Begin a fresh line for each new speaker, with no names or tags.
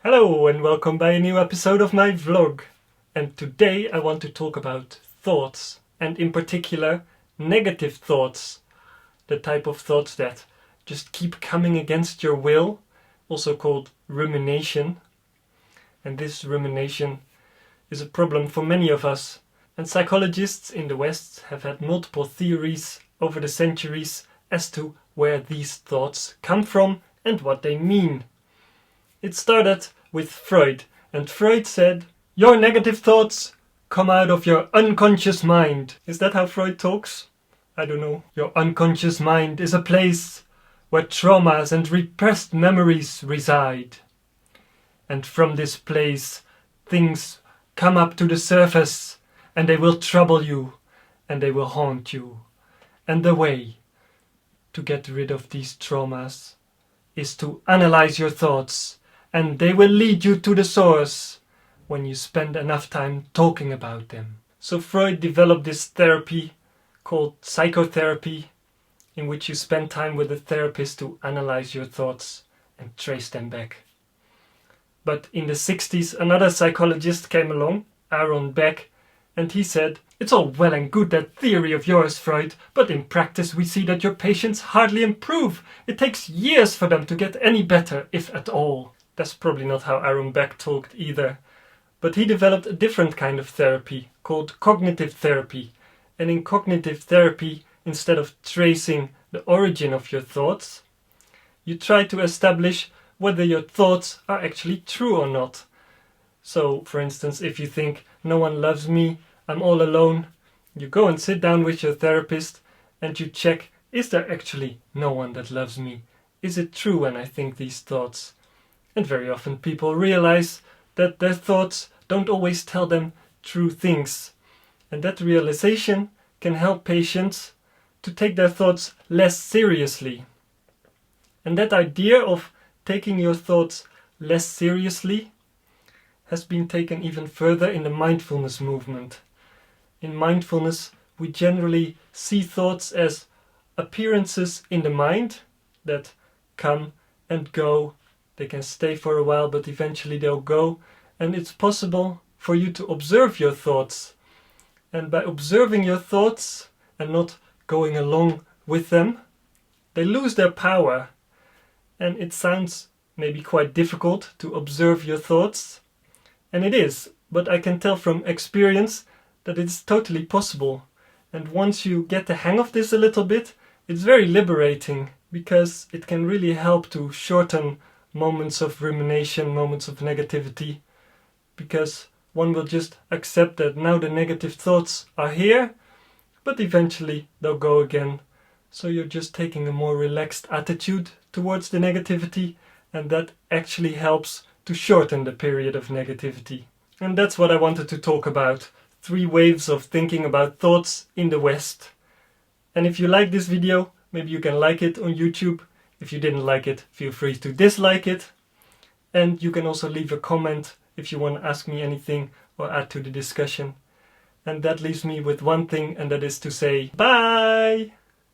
Hello and welcome by a new episode of my vlog. And today I want to talk about thoughts, and in particular negative thoughts. The type of thoughts that just keep coming against your will, also called rumination. And this rumination is a problem for many of us. And psychologists in the West have had multiple theories over the centuries as to where these thoughts come from and what they mean. It started with Freud, and Freud said, "Your negative thoughts come out of your unconscious mind." Is that how Freud talks? I don't know. Your unconscious mind is a place where traumas and repressed memories reside. And from this place, things come up to the surface, and they will trouble you, and they will haunt you. And the way to get rid of these traumas is to analyze your thoughts, and they will lead you to the source when you spend enough time talking about them. So Freud developed this therapy called psychotherapy, in which you spend time with a therapist to analyze your thoughts and trace them back. But in the 60s, another psychologist came along, Aaron Beck, and he said, "It's all well and good, that theory of yours, Freud, but in practice we see that your patients hardly improve. It takes years for them to get any better, if at all." That's probably not how Aaron Beck talked either. But he developed a different kind of therapy called cognitive therapy. And in cognitive therapy, instead of tracing the origin of your thoughts, you try to establish whether your thoughts are actually true or not. So, for instance, if you think, "No one loves me, I'm all alone," you go and sit down with your therapist and you check, is there actually no one that loves me? Is it true when I think these thoughts? And very often people realize that their thoughts don't always tell them true things. And that realization can help patients to take their thoughts less seriously. And that idea of taking your thoughts less seriously has been taken even further in the mindfulness movement. In mindfulness, we generally see thoughts as appearances in the mind that come and go. They can stay for a while, but eventually they'll go. And it's possible for you to observe your thoughts. And by observing your thoughts and not going along with them, they lose their power. And it sounds maybe quite difficult to observe your thoughts. And it is, but I can tell from experience that it's totally possible. And once you get the hang of this a little bit, it's very liberating, because it can really help to shorten moments of rumination, moments of negativity, because one will just accept that now the negative thoughts are here, but eventually they'll go again. So you're just taking a more relaxed attitude towards the negativity, and that actually helps to shorten the period of negativity. And that's what I wanted to talk about. 3 waves of thinking about thoughts in the West. And if you like this video, maybe you can like it on YouTube. If you didn't like it, feel free to dislike it. And you can also leave a comment if you want to ask me anything or add to the discussion. And that leaves me with one thing, and that is to say bye!